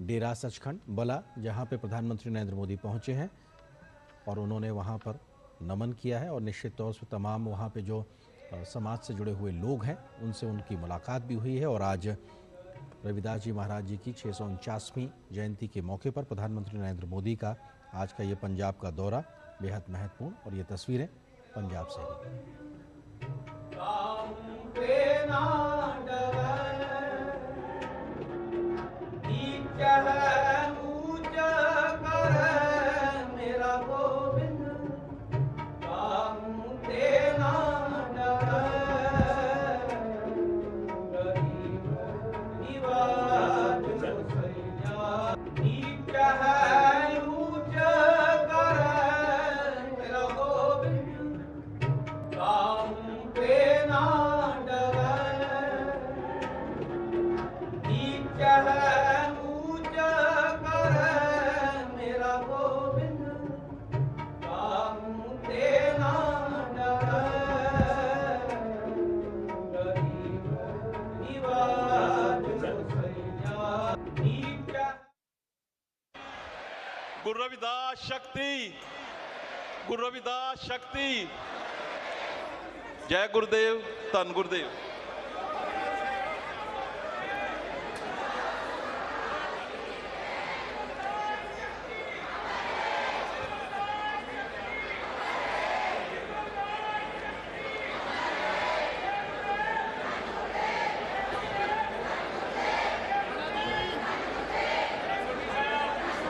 डेरा सचखंड बला, जहां पे प्रधानमंत्री नरेंद्र मोदी पहुंचे हैं और उन्होंने वहां पर नमन किया है और निश्चित तौर से तमाम वहां पे जो समाज से जुड़े हुए लोग हैं उनसे उनकी मुलाकात भी हुई है। और आज रविदास जी महाराज जी की 649वीं जयंती के मौके पर प्रधानमंत्री नरेंद्र मोदी का आज का ये पंजाब का दौरा बेहद महत्वपूर्ण, और ये तस्वीरें पंजाब से गुरु रविदास शक्ति, गुरु रविदास शक्ति। जय गुरुदेव, धन गुरुदेव।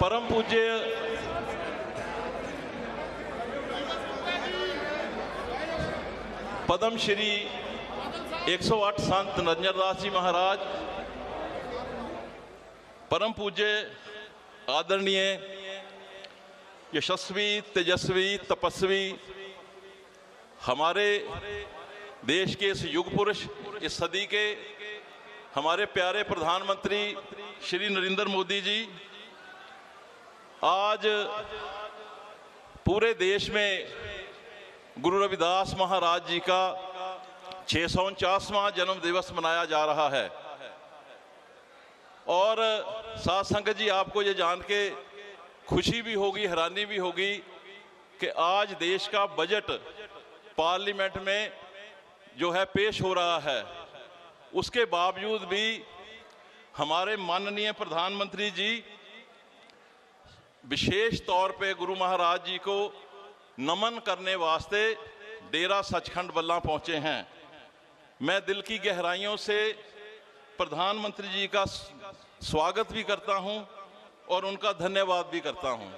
परम पूज्य पद्म श्री 108 संत निरंजन दास जी महाराज, परम पूज्य आदरणीय यशस्वी तेजस्वी तपस्वी हमारे देश के इस युग पुरुष, इस सदी के हमारे प्यारे प्रधानमंत्री श्री नरेंद्र मोदी जी, आज पूरे देश में गुरु रविदास महाराज जी का 649वां जन्म दिवस मनाया जा रहा है। और साथ संगत जी, आपको ये जान के खुशी भी होगी, हैरानी भी होगी कि आज देश का बजट पार्लियामेंट में जो है पेश हो रहा है, उसके बावजूद भी हमारे माननीय प्रधानमंत्री जी विशेष तौर पे गुरु महाराज जी को नमन करने वास्ते डेरा सचखंड बल्ला पहुंचे हैं। मैं दिल की गहराइयों से प्रधानमंत्री जी का स्वागत भी करता हूं और उनका धन्यवाद भी करता हूं।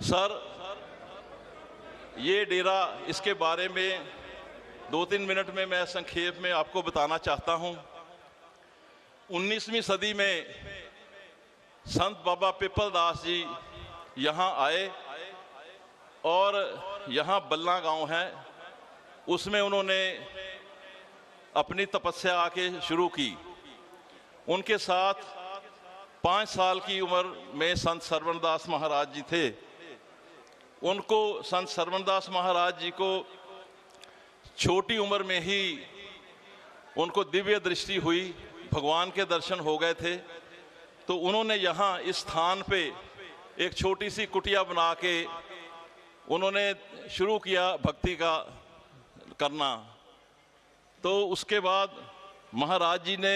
सर, ये डेरा, इसके बारे में 2-3 मिनट में मैं संक्षेप में आपको बताना चाहता हूं। 19वीं सदी में संत बाबा पिपल दास जी यहाँ आए और यहाँ बल्ला गांव है, उसमें उन्होंने अपनी तपस्या आके शुरू की। उनके साथ 5 साल की उम्र में संत सरवणदास महाराज जी थे। उनको, संत सरवणदास महाराज जी को छोटी उम्र में ही उनको दिव्य दृष्टि हुई, भगवान के दर्शन हो गए थे। तो उन्होंने यहाँ इस स्थान पे एक छोटी सी कुटिया बना के उन्होंने शुरू किया भक्ति का करना। तो उसके बाद महाराज जी ने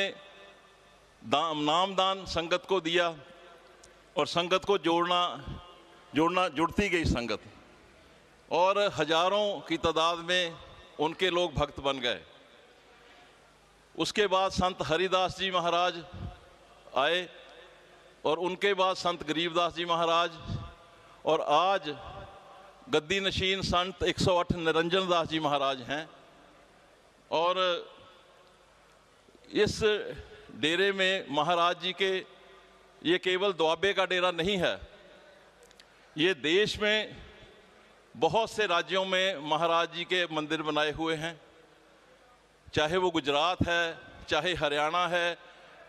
नामदान संगत को दिया और संगत को जुड़ती गई संगत, और हजारों की तादाद में उनके लोग भक्त बन गए। उसके बाद संत हरिदास जी महाराज आए और उनके बाद संत गरीबदास जी महाराज, और आज गद्दी नशीन संत 108 निरंजन दास जी महाराज हैं। और इस डेरे में महाराज जी के, ये केवल दुआबे का डेरा नहीं है, ये देश में बहुत से राज्यों में महाराज जी के मंदिर बनाए हुए हैं। चाहे वो गुजरात है, चाहे हरियाणा है,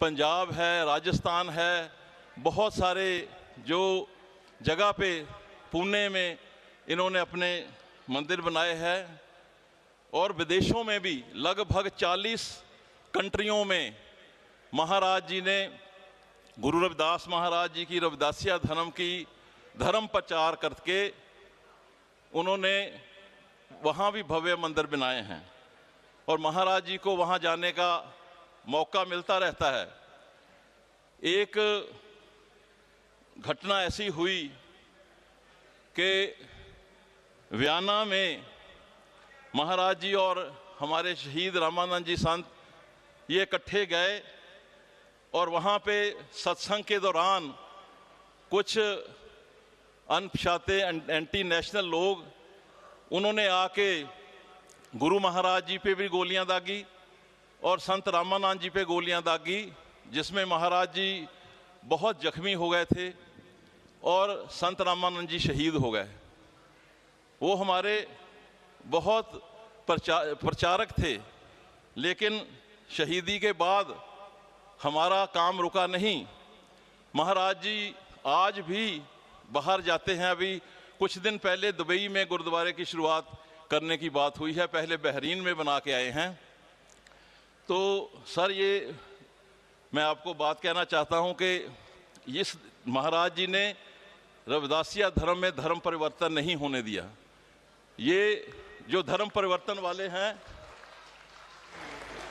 पंजाब है, राजस्थान है, बहुत सारे जो जगह पे, पुणे में इन्होंने अपने मंदिर बनाए हैं। और विदेशों में भी लगभग 40 कंट्रियों में महाराज जी ने गुरु रविदास महाराज जी की रविदासिया धर्म की धर्म प्रचार करके उन्होंने वहाँ भी भव्य मंदिर बनाए हैं और महाराज जी को वहाँ जाने का मौका मिलता रहता है। एक घटना ऐसी हुई कि व्याना में महाराज जी और हमारे शहीद रामानंद जी संत ये इकट्ठे गए और वहाँ पे सत्संग के दौरान कुछ अनपछाते एंटी नेशनल लोग उन्होंने आके गुरु महाराज जी पे भी गोलियां दागी और संत रामानंद जी पे गोलियां दागी, जिसमें महाराज जी बहुत जख्मी हो गए थे और संत रामानंद जी शहीद हो गए। वो हमारे बहुत प्रचारक थे, लेकिन शहीदी के बाद हमारा काम रुका नहीं। महाराज जी आज भी बाहर जाते हैं। अभी कुछ दिन पहले दुबई में गुरुद्वारे की शुरुआत करने की बात हुई है, पहले बहरीन में बना के आए हैं। तो सर ये मैं आपको बात कहना चाहता हूं कि इस महाराज जी ने रविदासिया धर्म में धर्म परिवर्तन नहीं होने दिया। ये जो धर्म परिवर्तन वाले हैं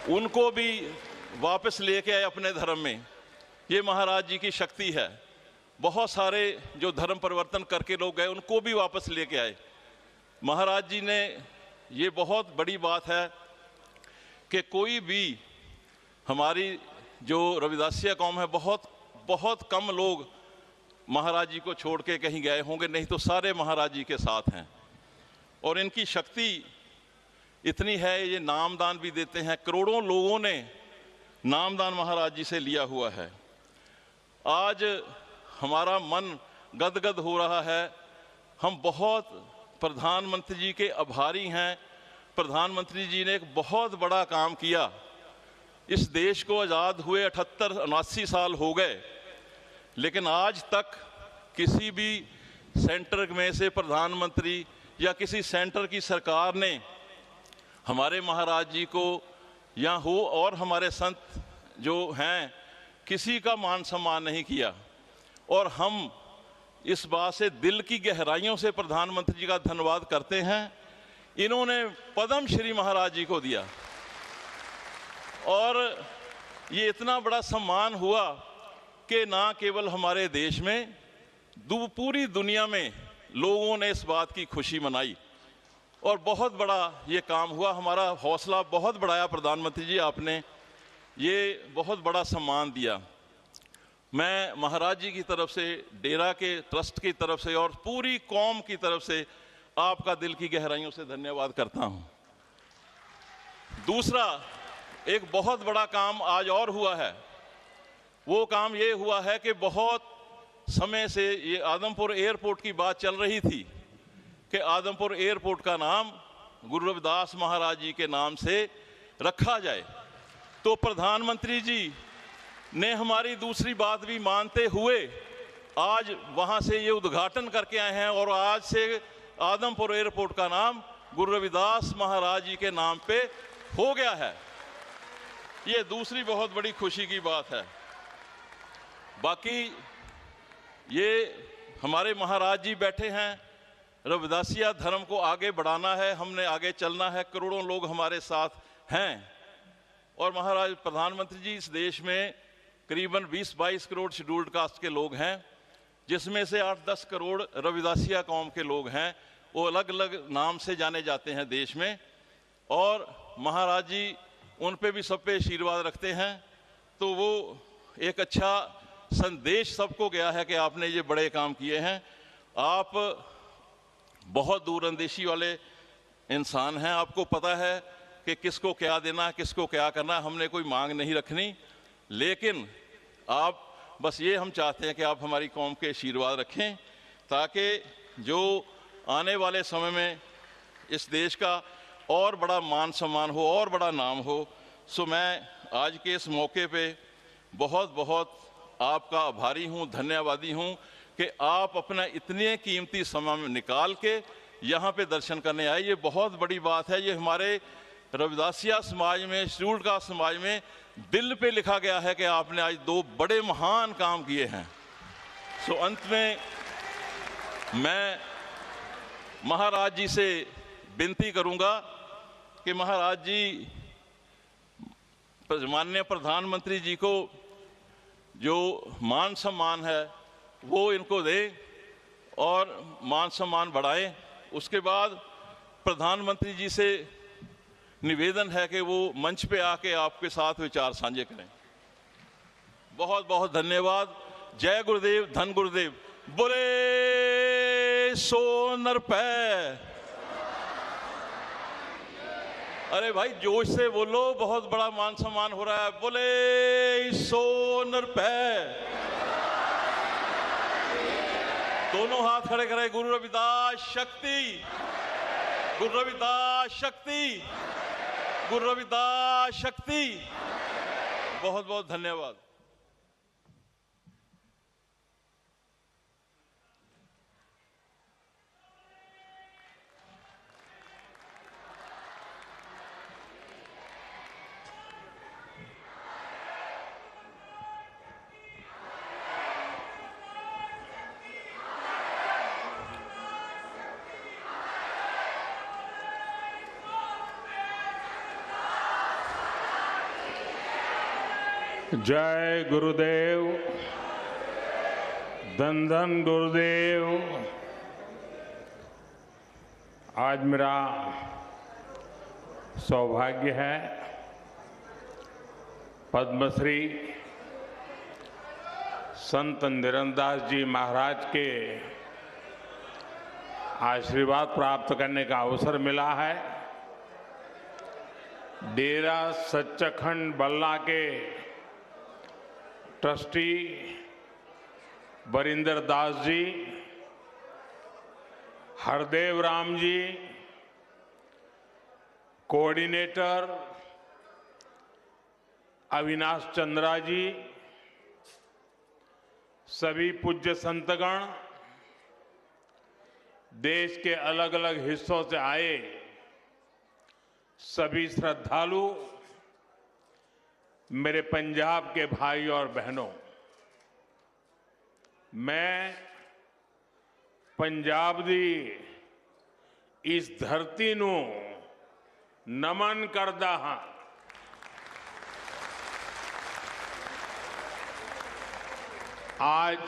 उनको भी वापस लेके आए अपने धर्म में। ये महाराज जी की शक्ति है। बहुत सारे जो धर्म परिवर्तन करके लोग गए उनको भी वापस लेके आए। महाराज जी ने ये बहुत बड़ी बात है कि कोई भी हमारी जो रविदासिया कौम है बहुत कम लोग महाराज जी को छोड़ के कहीं गए होंगे, नहीं तो सारे महाराज जी के साथ हैं। और इनकी शक्ति इतनी है, ये नामदान भी देते हैं। करोड़ों लोगों ने नामदान महाराज जी से लिया हुआ है। आज हमारा मन गदगद हो रहा है। हम बहुत प्रधानमंत्री जी के आभारी हैं। प्रधानमंत्री जी ने एक बहुत बड़ा काम किया। इस देश को आज़ाद हुए 78-79 साल हो गए, लेकिन आज तक किसी भी सेंटर में से प्रधानमंत्री या किसी सेंटर की सरकार ने हमारे महाराज जी को या हो और हमारे संत जो हैं किसी का मान सम्मान नहीं किया। और हम इस बात से दिल की गहराइयों से प्रधानमंत्री जी का धन्यवाद करते हैं। इन्होंने पद्म श्री महाराज जी को दिया और ये इतना बड़ा सम्मान हुआ कि ना केवल हमारे देश में, पूरी दुनिया में लोगों ने इस बात की खुशी मनाई और बहुत बड़ा ये काम हुआ। हमारा हौसला बहुत बढ़ाया प्रधानमंत्री जी, आपने ये बहुत बड़ा सम्मान दिया। मैं महाराज जी की तरफ से, डेरा के ट्रस्ट की तरफ से और पूरी कौम की तरफ से आपका दिल की गहराइयों से धन्यवाद करता हूं। दूसरा एक बहुत बड़ा काम आज और हुआ है। वो काम ये हुआ है कि बहुत समय से ये आदमपुर एयरपोर्ट की बात चल रही थी कि आदमपुर एयरपोर्ट का नाम गुरु रविदास महाराज जी के नाम से रखा जाए। तो प्रधानमंत्री जी ने हमारी दूसरी बात भी मानते हुए आज वहां से ये उद्घाटन करके आए हैं और आज से आदमपुर एयरपोर्ट का नाम गुरु रविदास महाराज जी के नाम पे हो गया है। ये दूसरी बहुत बड़ी खुशी की बात है। बाकी ये हमारे महाराज जी बैठे हैं। रविदासिया धर्म को आगे बढ़ाना है, हमने आगे चलना है। करोड़ों लोग हमारे साथ हैं और महाराज प्रधानमंत्री जी इस देश में करीबन 20-22 करोड़ शेड्यूल्ड कास्ट के लोग हैं, जिसमें से 8-10 करोड़ रविदासिया कौम के लोग हैं। वो अलग अलग नाम से जाने जाते हैं देश में और महाराज जी उन पे भी सब पे आशीर्वाद रखते हैं। तो वो एक अच्छा संदेश सबको गया है कि आपने ये बड़े काम किए हैं। आप बहुत दूरअंदेशी वाले इंसान हैं, आपको पता है कि किसको क्या देना है, किसको क्या करना है। हमने कोई मांग नहीं रखनी, लेकिन आप बस ये हम चाहते हैं कि आप हमारी कौम के आशीर्वाद रखें ताकि जो आने वाले समय में इस देश का और बड़ा मान सम्मान हो और बड़ा नाम हो। सो मैं आज के इस मौके पे बहुत बहुत आपका आभारी हूँ, धन्यवादी हूँ कि आप अपना इतने कीमती समय निकाल के यहाँ पे दर्शन करने आए। ये बहुत बड़ी बात है। ये हमारे रविदासिया समाज में, शेड्यूल्ड कास्ट समाज में दिल पे लिखा गया है कि आपने आज दो बड़े महान काम किए हैं। सो अंत में मैं महाराज जी से विनती करूंगा कि महाराज जी माननीय प्रधानमंत्री जी को जो मान सम्मान है वो इनको दें और मान सम्मान बढ़ाएं। उसके बाद प्रधानमंत्री जी से निवेदन है कि वो मंच पे आके आपके साथ विचार साझे करें। बहुत बहुत धन्यवाद। जय गुरुदेव, धन गुरुदेव। बोले सो नरपै। अरे भाई जोश से बोलो, बहुत बड़ा मान सम्मान हो रहा है। बोले सो नरपै। दोनों हाथ खड़े करें। गुरु रविदास शक्ति, गुरु रविदास शक्ति, गुरु रविदास शक्ति। बहुत बहुत धन्यवाद। जय गुरुदेव, धन धन गुरुदेव। आज मेरा सौभाग्य है पद्मश्री संत निरंदास जी महाराज के आशीर्वाद प्राप्त करने का अवसर मिला है। डेरा सच्चखंड बल्ला के ट्रस्टी बरिंदर दास जी, हरदेव राम जी, कोऑर्डिनेटर अविनाश चंद्रा जी, सभी पूज्य संतगण, देश के अलग अलग हिस्सों से आए सभी श्रद्धालु, मेरे पंजाब के भाई और बहनों, मैं पंजाब दी इस धरती नू नमन करदा हां। आज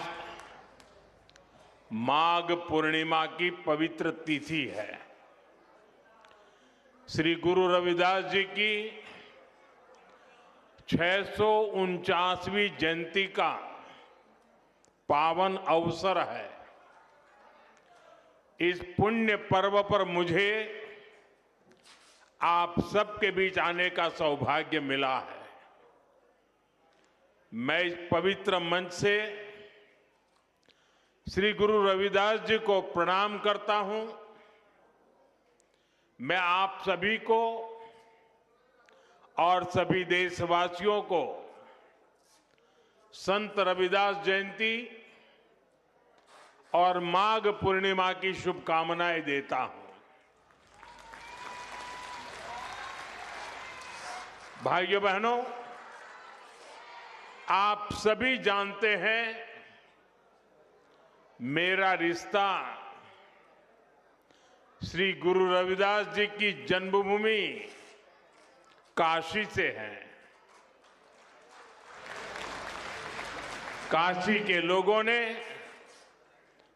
माघ पूर्णिमा की पवित्र तिथि है। श्री गुरु रविदास जी की 649वीं जयंती का पावन अवसर है। इस पुण्य पर्व पर मुझे आप सबके बीच आने का सौभाग्य मिला है। मैं इस पवित्र मंच से श्री गुरु रविदास जी को प्रणाम करता हूं। मैं आप सभी को और सभी देशवासियों को संत रविदास जयंती और माघ पूर्णिमा की शुभकामनाएं देता हूं। भाइयों बहनों, आप सभी जानते हैं मेरा रिश्ता श्री गुरु रविदास जी की जन्मभूमि काशी से है। काशी के लोगों ने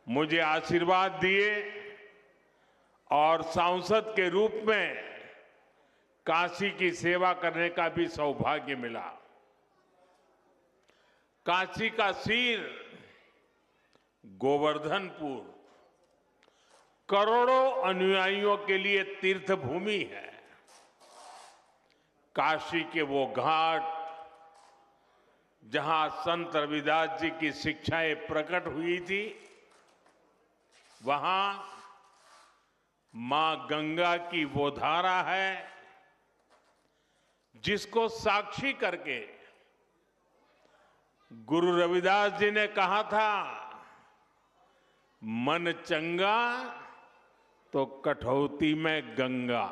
मुझे आशीर्वाद दिए और सांसद के रूप में काशी की सेवा करने का भी सौभाग्य मिला। काशी का सिर गोवर्धनपुर करोड़ों अनुयायियों के लिए तीर्थ भूमि है। काशी के वो घाट जहां संत रविदास जी की शिक्षाएं प्रकट हुई थी, वहां मां गंगा की वो धारा है जिसको साक्षी करके गुरु रविदास जी ने कहा था, मन चंगा तो कठौती में गंगा।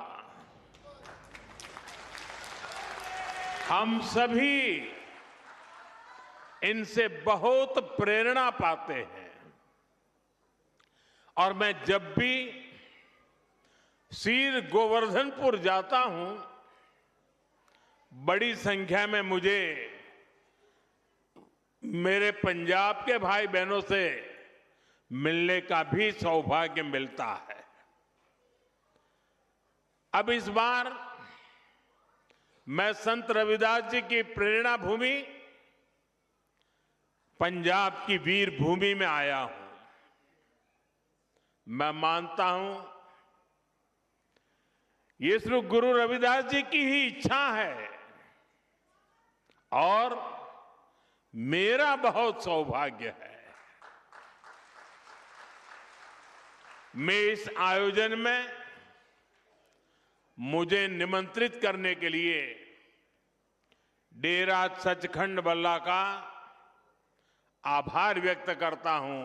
हम सभी इनसे बहुत प्रेरणा पाते हैं और मैं जब भी श्री गोवर्धनपुर जाता हूं, बड़ी संख्या में मुझे मेरे पंजाब के भाई बहनों से मिलने का भी सौभाग्य मिलता है। अब इस बार मैं संत रविदास जी की प्रेरणा भूमि पंजाब की वीर भूमि में आया हूं। मैं मानता हूं ये सिर्फ गुरु रविदास जी की ही इच्छा है और मेरा बहुत सौभाग्य है। मैं इस आयोजन में मुझे निमंत्रित करने के लिए डेरा सचखंड बल्ला का आभार व्यक्त करता हूं,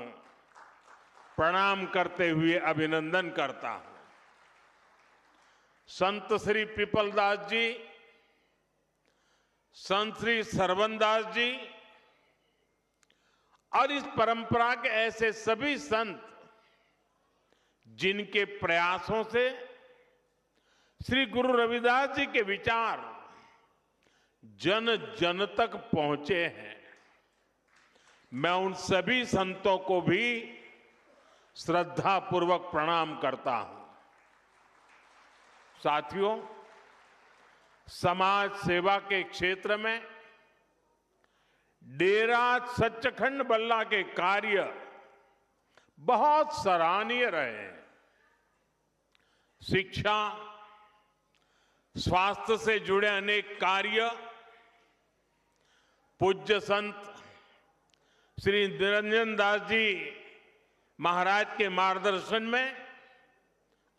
प्रणाम करते हुए अभिनंदन करता हूं। संत श्री पिपलदास जी, संत श्री सरवनदास जी और इस परंपरा के ऐसे सभी संत जिनके प्रयासों से श्री गुरु रविदास जी के विचार जन जन तक पहुंचे हैं, मैं उन सभी संतों को भी श्रद्धापूर्वक प्रणाम करता हूं। साथियों, समाज सेवा के क्षेत्र में डेरा सचखंड बल्ला के कार्य बहुत सराहनीय रहे हैं। शिक्षा, स्वास्थ्य से जुड़े अनेक कार्य पूज्य संत श्री निरंजन दास जी महाराज के मार्गदर्शन में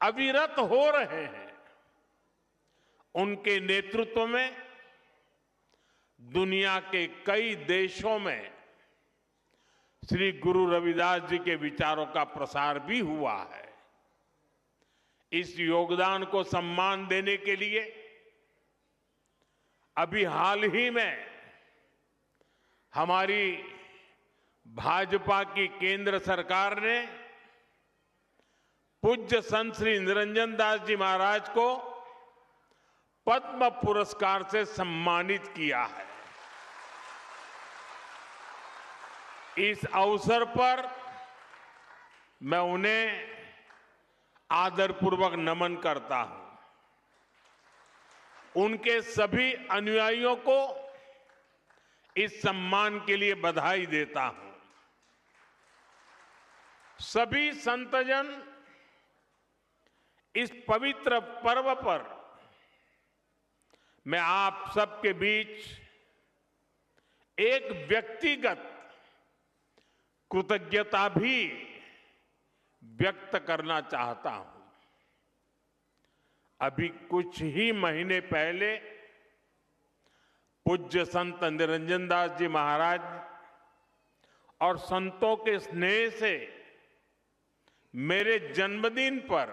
अविरत हो रहे हैं। उनके नेतृत्व में दुनिया के कई देशों में श्री गुरु रविदास जी के विचारों का प्रसार भी हुआ है। इस योगदान को सम्मान देने के लिए अभी हाल ही में हमारी भाजपा की केंद्र सरकार ने पूज्य संत श्री निरंजन दास जी महाराज को पद्म पुरस्कार से सम्मानित किया है। इस अवसर पर मैं उन्हें आदरपूर्वक नमन करता हूं। उनके सभी अनुयायियों को इस सम्मान के लिए बधाई देता हूं। सभी संतजन इस पवित्र पर्व पर मैं आप सबके बीच एक व्यक्तिगत कृतज्ञता भी व्यक्त करना चाहता हूं। अभी कुछ ही महीने पहले पूज्य संत निरंजन दास जी महाराज और संतों के स्नेह से मेरे जन्मदिन पर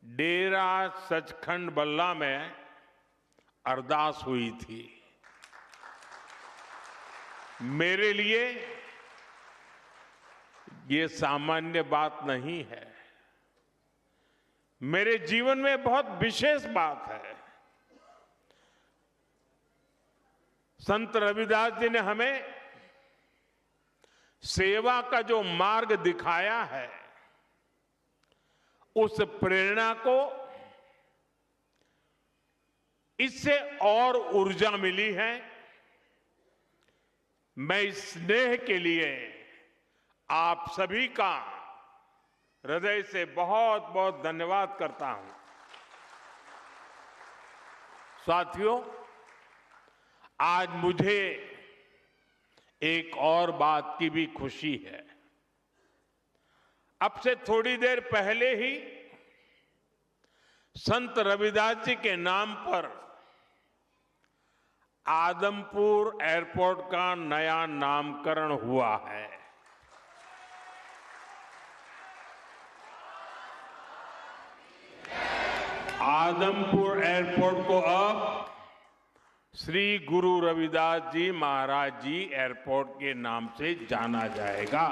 डेरा सचखंड बल्ला में अरदास हुई थी। मेरे लिए ये सामान्य बात नहीं है, मेरे जीवन में बहुत विशेष बात है। संत रविदास जी ने हमें सेवा का जो मार्ग दिखाया है, उस प्रेरणा को इससे और ऊर्जा मिली है। मैं इस स्नेह के लिए आप सभी का हृदय से बहुत बहुत धन्यवाद करता हूं। साथियों, आज मुझे एक और बात की भी खुशी है। अब से थोड़ी देर पहले ही संत रविदास जी के नाम पर आदमपुर एयरपोर्ट का नया नामकरण हुआ है। आदमपुर एयरपोर्ट को अब श्री गुरु रविदास जी महाराज जी एयरपोर्ट के नाम से जाना जाएगा।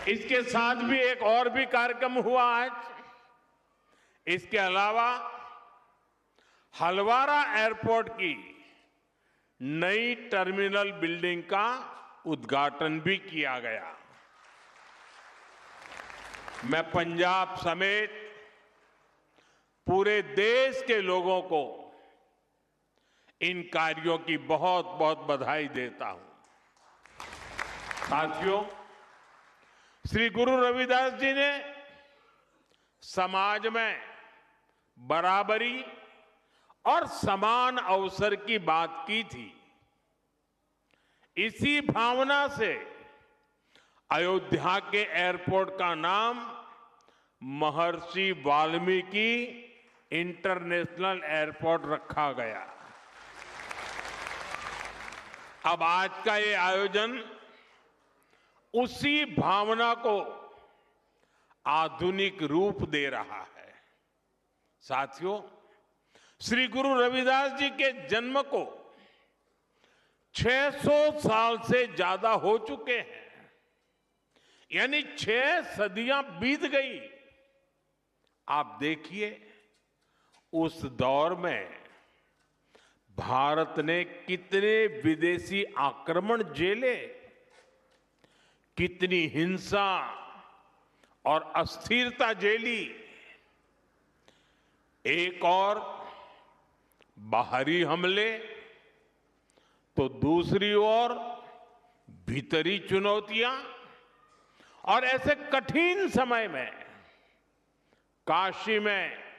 इसके साथ भी एक और भी कार्यक्रम हुआ आज। इसके अलावा हलवारा एयरपोर्ट की नई टर्मिनल बिल्डिंग का उद्घाटन भी किया गया। मैं पंजाब समेत पूरे देश के लोगों को इन कार्यों की बहुत बहुत बधाई देता हूं। साथियों, श्री गुरु रविदास जी ने समाज में बराबरी और समान अवसर की बात की थी। इसी भावना से अयोध्या के एयरपोर्ट का नाम महर्षि वाल्मीकि इंटरनेशनल एयरपोर्ट रखा गया। अब आज का ये आयोजन उसी भावना को आधुनिक रूप दे रहा है। साथियों, श्री गुरु रविदास जी के जन्म को 600 साल से ज्यादा हो चुके हैं, यानी 6 सदियां बीत गई। आप देखिए, उस दौर में भारत ने कितने विदेशी आक्रमण झेले, कितनी हिंसा और अस्थिरता झेली। एक और बाहरी हमले तो दूसरी ओर भीतरी चुनौतियां, और ऐसे कठिन समय में काशी में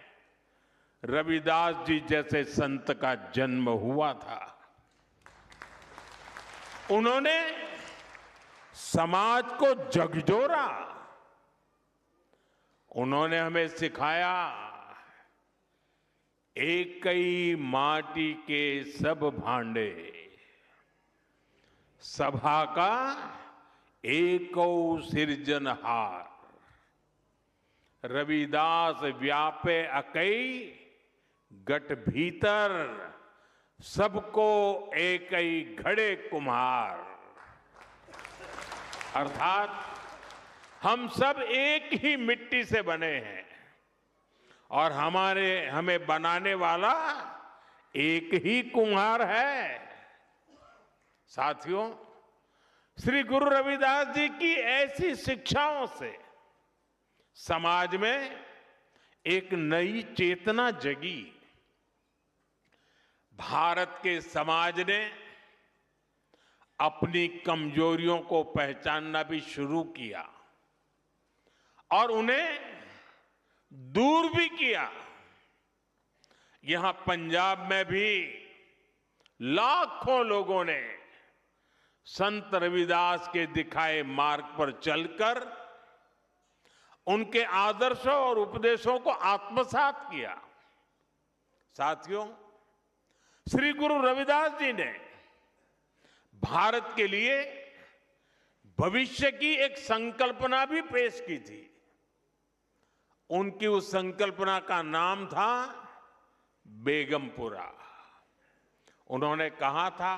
रविदास जी जैसे संत का जन्म हुआ था। उन्होंने समाज को झकझोरा। उन्होंने हमें सिखाया, एक ही माटी के सब भांडे, सभा का एको सिरजनहार। रविदास व्यापे अकई गट भीतर, सबको एक ही घड़े कुम्हार। अर्थात हम सब एक ही मिट्टी से बने हैं और हमें बनाने वाला एक ही कुम्हार है। साथियों, श्री गुरु रविदास जी की ऐसी शिक्षाओं से समाज में एक नई चेतना जगी। भारत के समाज ने अपनी कमजोरियों को पहचानना भी शुरू किया और उन्हें दूर भी किया। यहां पंजाब में भी लाखों लोगों ने संत रविदास के दिखाए मार्ग पर चलकर उनके आदर्शों और उपदेशों को आत्मसात किया। साथियों, श्री गुरु रविदास जी ने भारत के लिए भविष्य की एक संकल्पना भी पेश की थी। उनकी उस संकल्पना का नाम था बेगमपुरा। उन्होंने कहा था,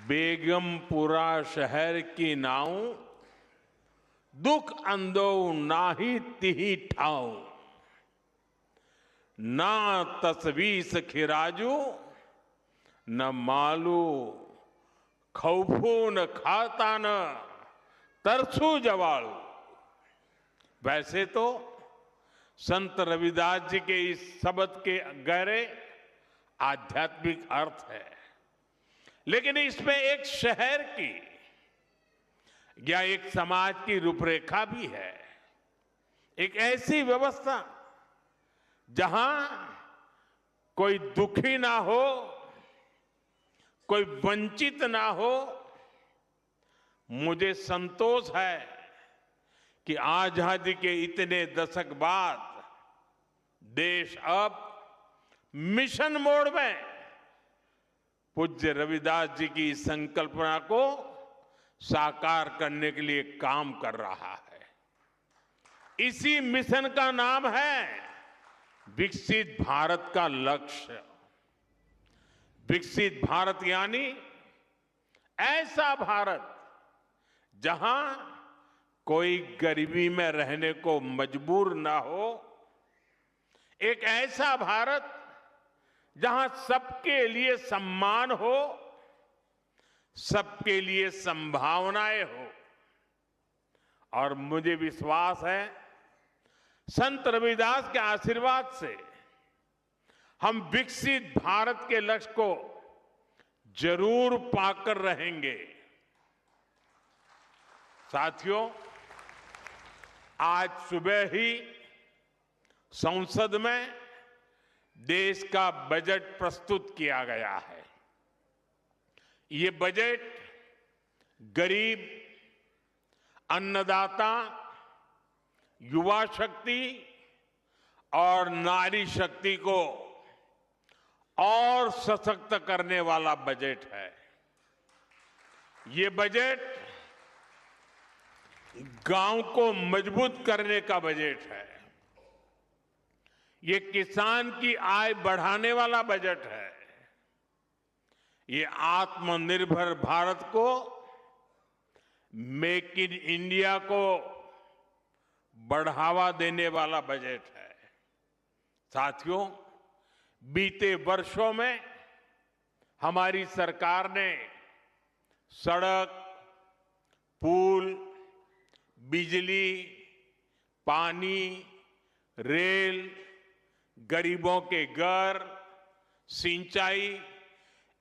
बेगमपुरा शहर की नाऊ, दुख अंदो नाही तिही ठाऊ, ना तस्वीस खिराजू, न मालू खौफू न खाता न तरसू जवालू। वैसे तो संत रविदास जी के इस शब्द के गहरे आध्यात्मिक अर्थ है, लेकिन इसमें एक शहर की या एक समाज की रूपरेखा भी है। एक ऐसी व्यवस्था जहां कोई दुखी ना हो, कोई वंचित ना हो। मुझे संतोष है कि आजादी के इतने दशक बाद देश अब मिशन मोड में पूज्य रविदास जी की संकल्पना को साकार करने के लिए काम कर रहा है। इसी मिशन का नाम है विकसित भारत का लक्ष्य। विकसित भारत यानी ऐसा भारत जहां कोई गरीबी में रहने को मजबूर ना हो, एक ऐसा भारत जहां सबके लिए सम्मान हो, सबके लिए संभावनाएं हो। और मुझे विश्वास है संत रविदास के आशीर्वाद से हम विकसित भारत के लक्ष्य को जरूर पाकर रहेंगे। साथियों, आज सुबह ही संसद में देश का बजट प्रस्तुत किया गया है। ये बजट गरीब, अन्नदाता, युवा शक्ति और नारी शक्ति को और सशक्त करने वाला बजट है। ये बजट गांव को मजबूत करने का बजट है। ये किसान की आय बढ़ाने वाला बजट है। ये आत्मनिर्भर भारत को, मेक इन इंडिया को बढ़ावा देने वाला बजट है। साथियों, बीते वर्षों में हमारी सरकार ने सड़क, पुल, बिजली, पानी, रेल, गरीबों के घर, सिंचाई,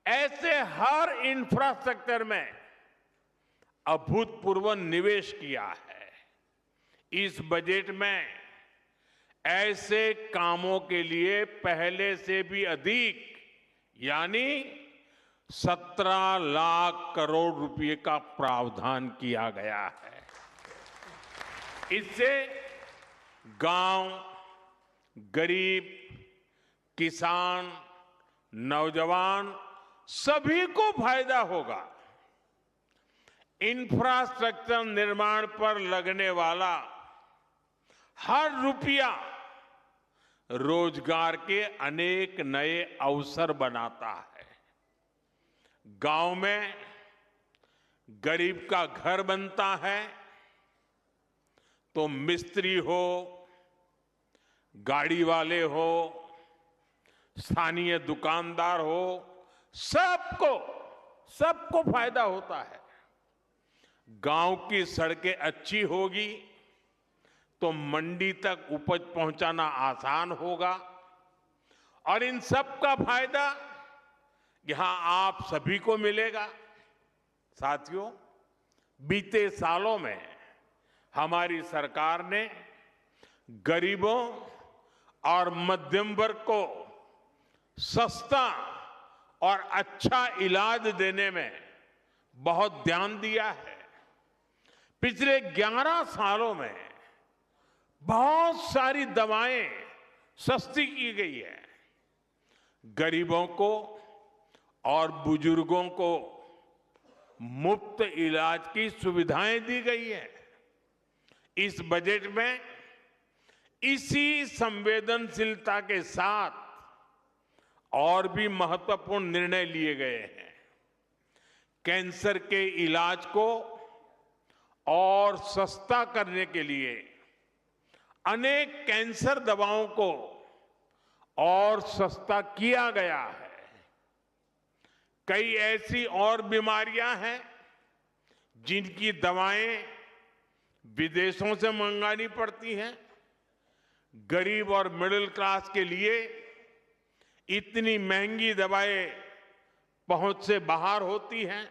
ऐसे हर इंफ्रास्ट्रक्चर में अभूतपूर्व निवेश किया है। इस बजट में ऐसे कामों के लिए पहले से भी अधिक यानी 17 लाख करोड़ रुपए का प्रावधान किया गया है। इससे गांव, गरीब, किसान, नौजवान सभी को फायदा होगा। इंफ्रास्ट्रक्चर निर्माण पर लगने वाला हर रुपया रोजगार के अनेक नए अवसर बनाता है। गांव में गरीब का घर बनता है तो मिस्त्री हो, गाड़ी वाले हो, स्थानीय दुकानदार हो, सबको फायदा होता है। गांव की सड़कें अच्छी होगी तो मंडी तक उपज पहुंचाना आसान होगा और इन सब का फायदा यहां आप सभी को मिलेगा। साथियों, बीते सालों में हमारी सरकार ने गरीबों और मध्यम वर्ग को सस्ता और अच्छा इलाज देने में बहुत ध्यान दिया है। पिछले 11 सालों में बहुत सारी दवाएं सस्ती की गई है। गरीबों को और बुजुर्गों को मुफ्त इलाज की सुविधाएं दी गई है। इस बजट में इसी संवेदनशीलता के साथ और भी महत्वपूर्ण निर्णय लिए गए हैं। कैंसर के इलाज को और सस्ता करने के लिए अनेक कैंसर दवाओं को और सस्ता किया गया है। कई ऐसी और बीमारियां हैं जिनकी दवाएं विदेशों से मंगानी पड़ती हैं। गरीब और मिडिल क्लास के लिए इतनी महंगी दवाएं पहुंच से बाहर होती हैं।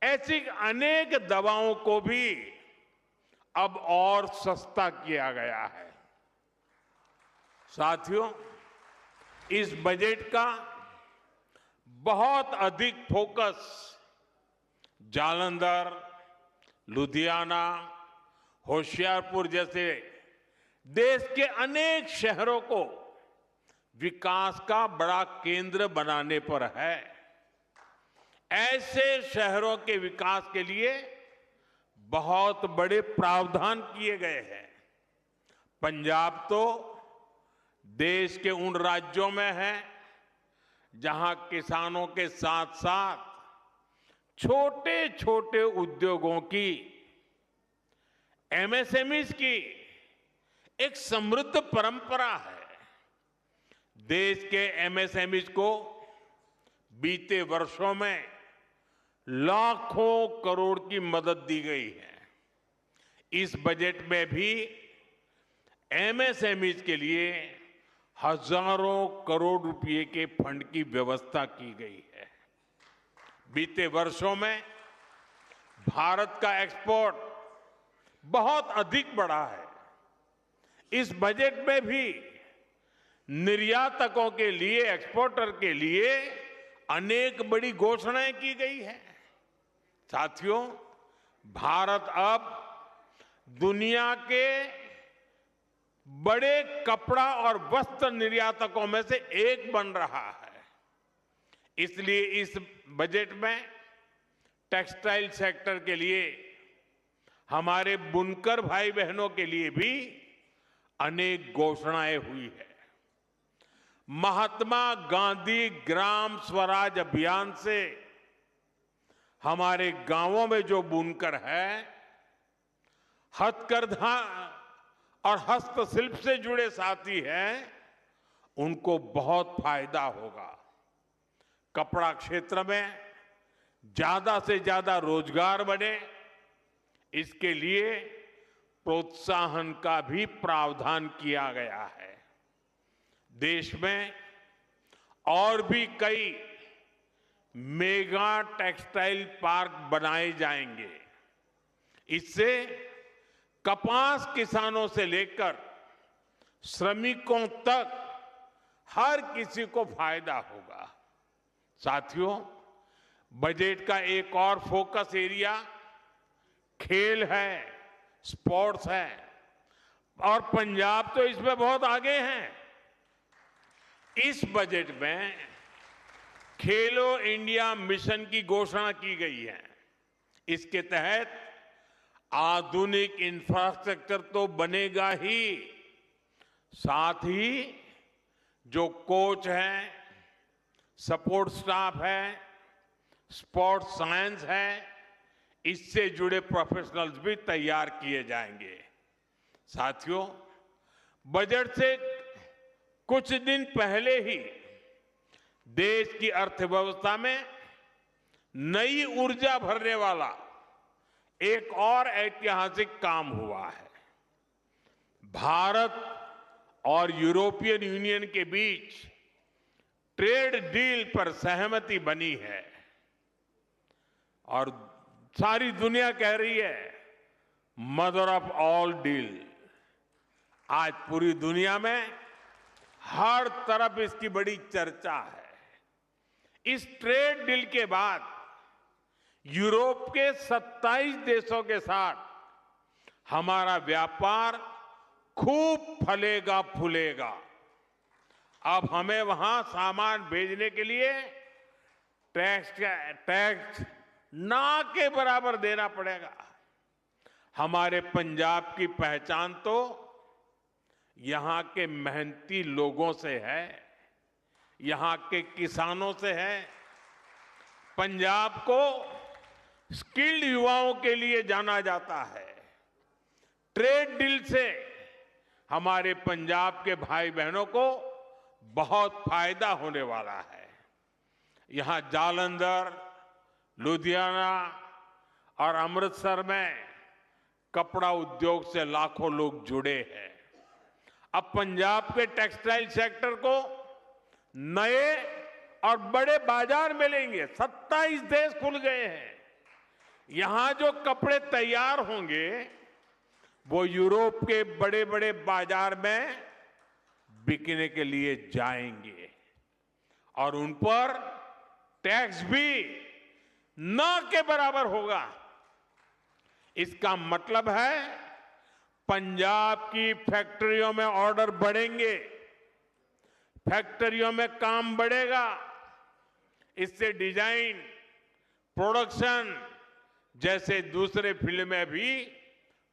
ऐसी अनेक दवाओं को भी अब और सस्ता किया गया है। साथियों, इस बजट का बहुत अधिक फोकस जालंधर, लुधियाना, होशियारपुर जैसे देश के अनेक शहरों को विकास का बड़ा केंद्र बनाने पर है। ऐसे शहरों के विकास के लिए बहुत बड़े प्रावधान किए गए हैं। पंजाब तो देश के उन राज्यों में है जहां किसानों के साथ साथ छोटे छोटे उद्योगों की, एमएसएमईज की एक समृद्ध परंपरा है। देश के एमएसएमईज को बीते वर्षों में लाखों करोड़ की मदद दी गई है। इस बजट में भी एमएसएमईज के लिए हजारों करोड़ रुपए के फंड की व्यवस्था की गई है। बीते वर्षों में भारत का एक्सपोर्ट बहुत अधिक बढ़ा है। इस बजट में भी निर्यातकों के लिए, एक्सपोर्टर के लिए अनेक बड़ी घोषणाएं की गई है। साथियों, भारत अब दुनिया के बड़े कपड़ा और वस्त्र निर्यातकों में से एक बन रहा है। इसलिए इस बजट में टेक्सटाइल सेक्टर के लिए, हमारे बुनकर भाई बहनों के लिए भी अनेक घोषणाएं हुई है। महात्मा गांधी ग्राम स्वराज अभियान से हमारे गांवों में जो बुनकर है, हथकरघा और हस्तशिल्प से जुड़े साथी हैं, उनको बहुत फायदा होगा। कपड़ा क्षेत्र में ज्यादा से ज्यादा रोजगार बने, इसके लिए प्रोत्साहन का भी प्रावधान किया गया है। देश में और भी कई मेगा टेक्सटाइल पार्क बनाए जाएंगे। इससे कपास किसानों से लेकर श्रमिकों तक हर किसी को फायदा होगा। साथियों, बजट का एक और फोकस एरिया खेल है, स्पोर्ट्स है, और पंजाब तो इसमें बहुत आगे हैं। इस बजट में खेलो इंडिया मिशन की घोषणा की गई है। इसके तहत आधुनिक इंफ्रास्ट्रक्चर तो बनेगा ही, साथ ही जो कोच हैं, सपोर्ट स्टाफ है, स्पोर्ट्स साइंस है, इससे जुड़े प्रोफेशनल्स भी तैयार किए जाएंगे। साथियों, बजट से कुछ दिन पहले ही देश की अर्थव्यवस्था में नई ऊर्जा भरने वाला एक और ऐतिहासिक काम हुआ है। भारत और यूरोपियन यूनियन के बीच ट्रेड डील पर सहमति बनी है और सारी दुनिया कह रही है मदर ऑफ ऑल डील। आज पूरी दुनिया में हर तरफ इसकी बड़ी चर्चा है। इस ट्रेड डील के बाद यूरोप के 27 देशों के साथ हमारा व्यापार खूब फलेगा फूलेगा। अब हमें वहां सामान भेजने के लिए टैक्स ना के बराबर देना पड़ेगा। हमारे पंजाब की पहचान तो यहां के मेहनती लोगों से है, यहां के किसानों से है। पंजाब को स्किल्ड युवाओं के लिए जाना जाता है। ट्रेड डील से हमारे पंजाब के भाई बहनों को बहुत फायदा होने वाला है। यहां जालंधर, लुधियाना और अमृतसर में कपड़ा उद्योग से लाखों लोग जुड़े हैं। अब पंजाब के टेक्सटाइल सेक्टर को नए और बड़े बाजार मिलेंगे। 27 देश खुल गए हैं। यहां जो कपड़े तैयार होंगे वो यूरोप के बड़े बड़े बाजार में बिकने के लिए जाएंगे और उन पर टैक्स भी न के बराबर होगा। इसका मतलब है पंजाब की फैक्ट्रियों में ऑर्डर बढ़ेंगे, फैक्ट्रियों में काम बढ़ेगा। इससे डिजाइन, प्रोडक्शन जैसे दूसरे फील्ड में भी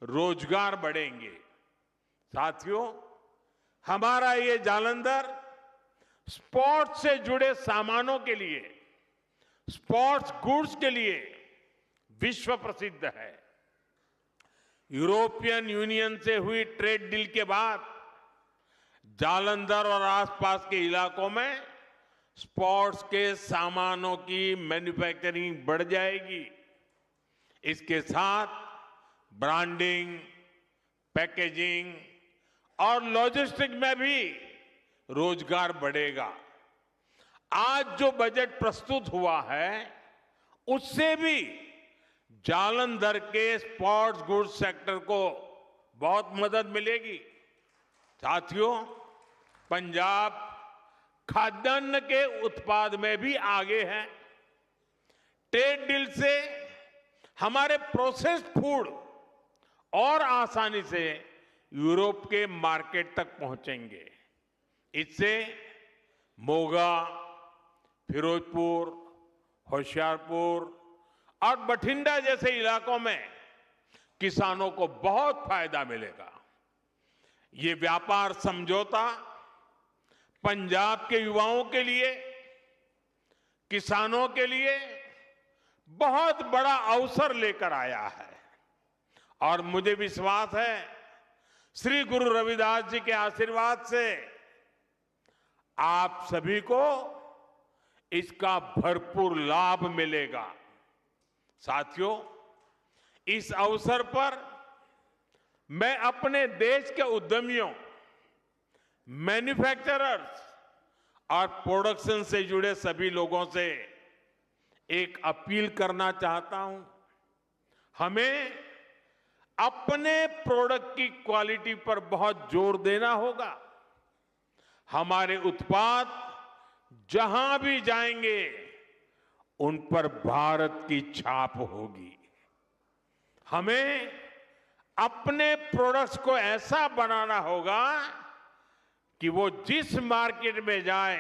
रोजगार बढ़ेंगे। साथियों, हमारा ये जालंधर स्पोर्ट्स से जुड़े सामानों के लिए, स्पोर्ट्स गुड्स के लिए विश्व प्रसिद्ध है। यूरोपियन यूनियन से हुई ट्रेड डील के बाद जालंधर और आसपास के इलाकों में स्पोर्ट्स के सामानों की मैन्युफैक्चरिंग बढ़ जाएगी। इसके साथ ब्रांडिंग, पैकेजिंग और लॉजिस्टिक में भी रोजगार बढ़ेगा। आज जो बजट प्रस्तुत हुआ है उससे भी जालंधर के स्पोर्ट्स गुड्स सेक्टर को बहुत मदद मिलेगी। साथियों, पंजाब खाद्यान्न के उत्पाद में भी आगे है। ट्रेड डील से हमारे प्रोसेस्ड फूड और आसानी से यूरोप के मार्केट तक पहुंचेंगे। इससे मोगा, फिरोजपुर, होशियारपुर और बठिंडा जैसे इलाकों में किसानों को बहुत फायदा मिलेगा। ये व्यापार समझौता पंजाब के युवाओं के लिए, किसानों के लिए बहुत बड़ा अवसर लेकर आया है और मुझे विश्वास है श्री गुरु रविदास जी के आशीर्वाद से आप सभी को इसका भरपूर लाभ मिलेगा। साथियों, इस अवसर पर मैं अपने देश के उद्यमियों, मैन्युफैक्चरर्स और प्रोडक्शन से जुड़े सभी लोगों से एक अपील करना चाहता हूं। हमें अपने प्रोडक्ट की क्वालिटी पर बहुत जोर देना होगा। हमारे उत्पाद जहां भी जाएंगे उन पर भारत की छाप होगी। हमें अपने प्रोडक्ट्स को ऐसा बनाना होगा कि वो जिस मार्केट में जाए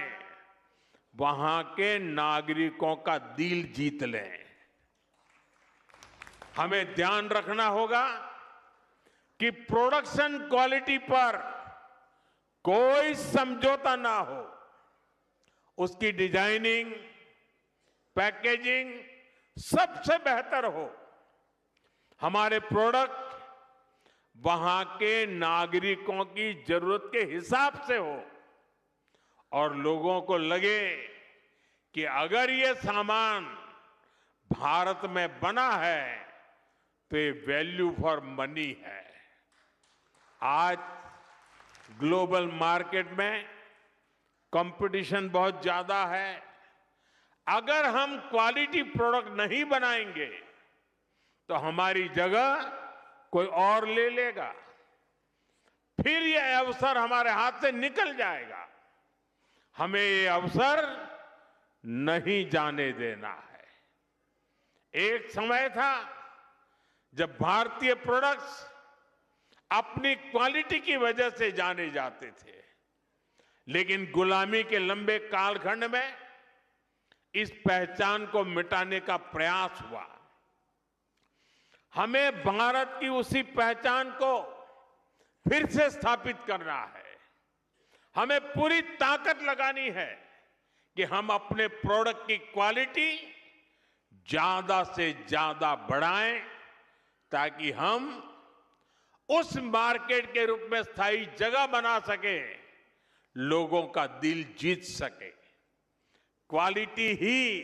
वहां के नागरिकों का दिल जीत लें। हमें ध्यान रखना होगा कि प्रोडक्शन क्वालिटी पर कोई समझौता ना हो। उसकी डिजाइनिंग, पैकेजिंग सबसे बेहतर हो। हमारे प्रोडक्ट वहां के नागरिकों की जरूरत के हिसाब से हो और लोगों को लगे कि अगर ये सामान भारत में बना है तो ये वैल्यू फॉर मनी है। आज ग्लोबल मार्केट में कंपटीशन बहुत ज्यादा है। अगर हम क्वालिटी प्रोडक्ट नहीं बनाएंगे तो हमारी जगह कोई और ले लेगा, फिर यह अवसर हमारे हाथ से निकल जाएगा। हमें ये अवसर नहीं जाने देना है। एक समय था जब भारतीय प्रोडक्ट्स अपनी क्वालिटी की वजह से जाने जाते थे, लेकिन गुलामी के लंबे कालखंड में इस पहचान को मिटाने का प्रयास हुआ। हमें भारत की उसी पहचान को फिर से स्थापित करना है। हमें पूरी ताकत लगानी है कि हम अपने प्रोडक्ट की क्वालिटी ज्यादा से ज्यादा बढ़ाएं ताकि हम उस मार्केट के रूप में स्थायी जगह बना सके, लोगों का दिल जीत सके। क्वालिटी ही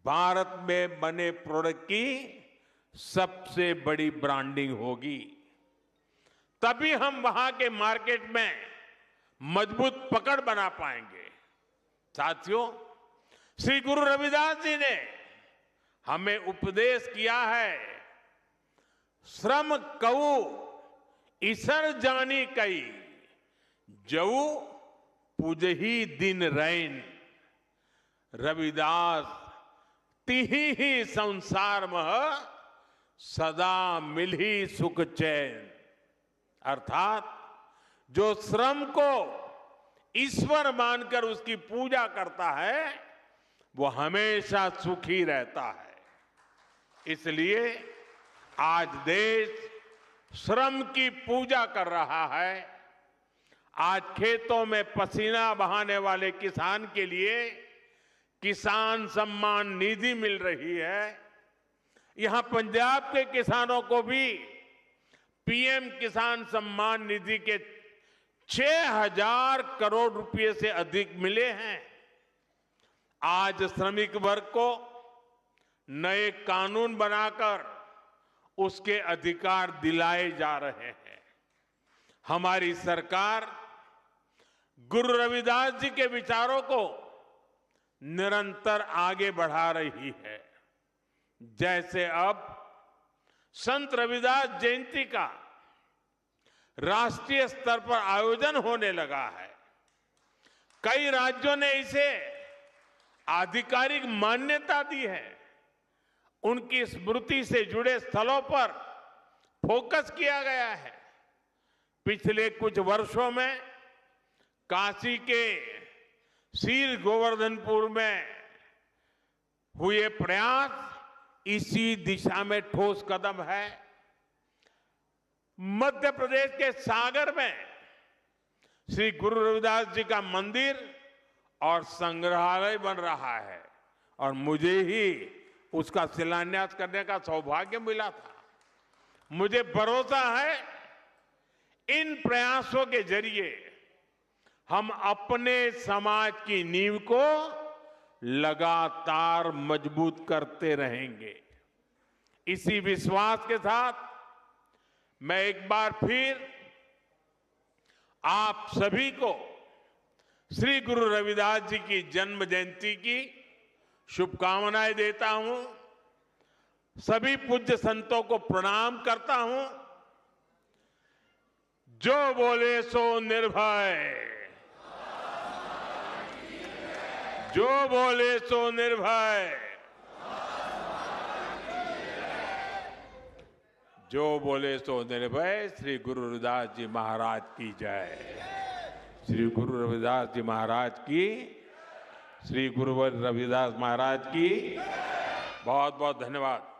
भारत में बने प्रोडक्ट की सबसे बड़ी ब्रांडिंग होगी। तभी हम वहां के मार्केट में मजबूत पकड़ बना पाएंगे। साथियों, श्री गुरु रविदास जी ने हमें उपदेश किया है, श्रम कऊ ईसर जानी कई, जऊ पूजही दिन रैन। रविदास तिही ही संसार मह सदा मिलही सुख चैन। अर्थात जो श्रम को ईश्वर मानकर उसकी पूजा करता है वो हमेशा सुखी रहता है। इसलिए आज देश श्रम की पूजा कर रहा है। आज खेतों में पसीना बहाने वाले किसान के लिए किसान सम्मान निधि मिल रही है। यहां पंजाब के किसानों को भी पीएम किसान सम्मान निधि के 6,000 करोड़ रुपए से अधिक मिले हैं। आज श्रमिक वर्ग को नए कानून बनाकर उसके अधिकार दिलाए जा रहे हैं। हमारी सरकार गुरु रविदास जी के विचारों को निरंतर आगे बढ़ा रही है। जैसे अब संत रविदास जयंती का राष्ट्रीय स्तर पर आयोजन होने लगा है। कई राज्यों ने इसे आधिकारिक मान्यता दी है। उनकी स्मृति से जुड़े स्थलों पर फोकस किया गया है। पिछले कुछ वर्षों में काशी के श्री गोवर्धनपुर में हुए प्रयास इसी दिशा में ठोस कदम है। मध्य प्रदेश के सागर में श्री गुरु रविदास जी का मंदिर और संग्रहालय बन रहा है और मुझे ही उसका शिलान्यास करने का सौभाग्य मिला था। मुझे भरोसा है इन प्रयासों के जरिए हम अपने समाज की नींव को लगातार मजबूत करते रहेंगे। इसी विश्वास के साथ मैं एक बार फिर आप सभी को श्री गुरु रविदास जी की जन्म जयंती की शुभकामनाएं देता हूं। सभी पूज्य संतों को प्रणाम करता हूं। जो बोले सो निर्भय, जो बोले सो निर्भय, जो बोले सो निर्भय। श्री गुरु रविदास जी महाराज की जय। श्री गुरु रविदास जी महाराज की, श्री गुरु रविदास महाराज की बहुत बहुत धन्यवाद।